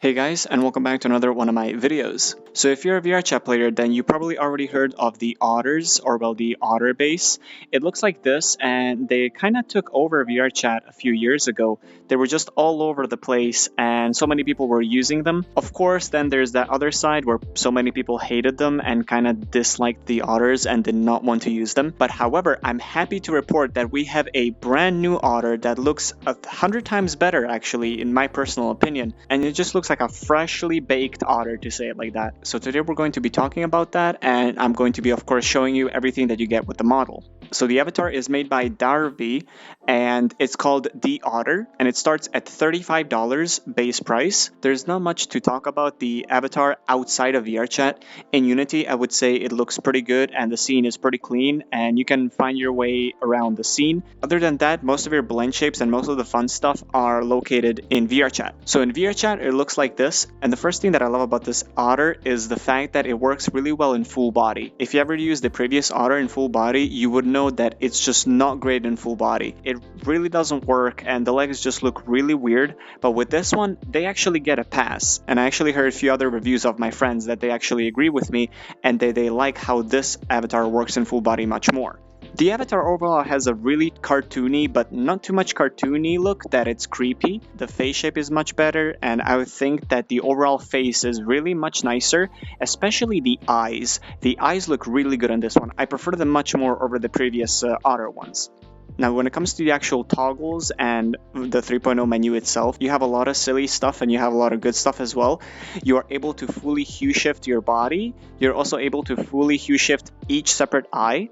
Hey guys, and welcome back to another one of my videos. So if you're a VRChat player, then you probably already heard of the Otters, or well, the Otter base. It looks like this, and they kind of took over VRChat a few years ago. They were just all over the place, and so many people were using them. Of course, then there's that other side where so many people hated them and kind of disliked the Otters and did not want to use them. But however, I'm happy to report that we have a brand new Otter that looks 100 times better, actually, in my personal opinion. And it just looks like a freshly baked otter, to say it like that. So today we're going to be talking about that, and I'm going to be, of course, showing you everything that you get with the model. So the avatar is made by Darbi, and it's called the Otter, and it starts at $35 base price. There's not much to talk about the avatar outside of VRChat. In Unity, I would say it looks pretty good, and the scene is pretty clean, and you can find your way around the scene. Other than that, most of your blend shapes and most of the fun stuff are located in VRChat. So in VRChat, it looks like this, and the first thing that I love about this Otter is the fact that it works really well in full body. If you ever used the previous Otter in full body, you would know that it's just not great in full body. It really doesn't work, and the legs just look really weird, but with this one, they actually get a pass. And I actually heard a few other reviews of my friends that they actually agree with me, and they like how this avatar works in full body much more. The avatar overall has a really cartoony, but not too much cartoony look that it's creepy. The face shape is much better, and I would think that the overall face is really much nicer, especially the eyes. The eyes look really good on this one. I prefer them much more over the previous Otter ones. Now, when it comes to the actual toggles and the 3.0 menu itself, you have a lot of silly stuff and you have a lot of good stuff as well. You are able to fully hue shift your body. You're also able to fully hue shift each separate eye,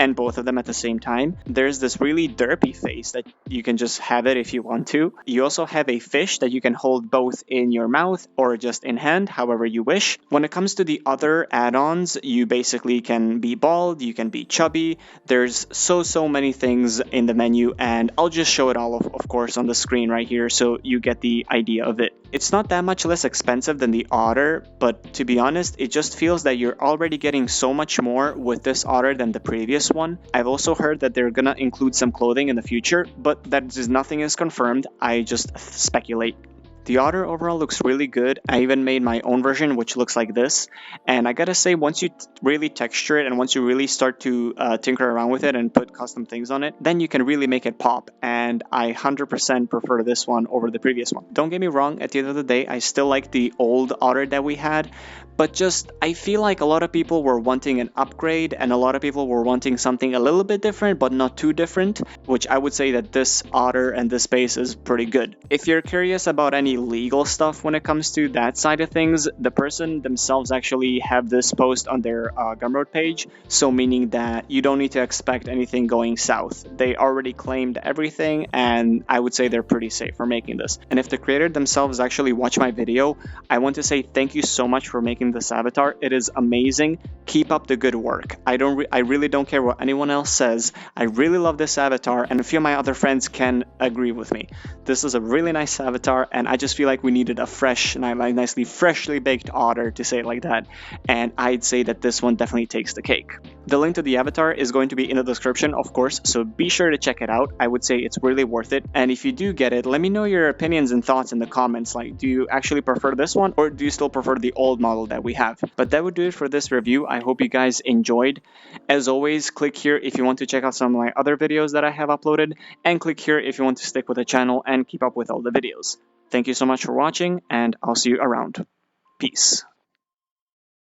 and both of them at the same time. There's this really derpy face that you can just have it if you want to. You also have a fish that you can hold both in your mouth or just in hand, however you wish. When it comes to the other add-ons, you basically can be bald, you can be chubby. There's so many things in the menu, and I'll just show it all, of course, on the screen right here so you get the idea of it. It's not that much less expensive than the Otter, but to be honest, it just feels that you're already getting so much more with this Otter than the previous one. I've also heard that they're gonna include some clothing in the future, but nothing is confirmed. I just speculate. The Otter overall looks really good. I even made my own version, which looks like this. And I gotta say, once you really texture it and once you really start to tinker around with it and put custom things on it, then you can really make it pop. And I 100% prefer this one over the previous one. Don't get me wrong, at the end of the day, I still like the old Otter that we had, but just I feel like a lot of people were wanting an upgrade and a lot of people were wanting something a little bit different, but not too different, which I would say that this Otter and this base is pretty good. If you're curious about any legal stuff when it comes to that side of things, the person themselves actually have this post on their Gumroad page, so meaning that you don't need to expect anything going south. They already claimed everything, and I would say they're pretty safe for making this. And if the creator themselves actually watch my video, I want to say thank you so much for making this avatar. It is amazing. Keep up the good work. I really don't care what anyone else says. I really love this avatar, and a few of my other friends can agree with me. This is a really nice avatar, and I just feel like we needed a nicely freshly baked Otter, to say it like that, and I'd say that this one definitely takes the cake. The link to the avatar is going to be in the description, of course, so be sure to check it out. I would say it's really worth it, and if you do get it, let me know your opinions and thoughts in the comments. Like, do you actually prefer this one, or do you still prefer the old model that we have? But that would do it for this review. I hope you guys enjoyed. As always, click here if you want to check out some of my other videos that I have uploaded, and click here if you want to stick with the channel and keep up with all the videos. Thank you so much for watching, and I'll see you around. Peace.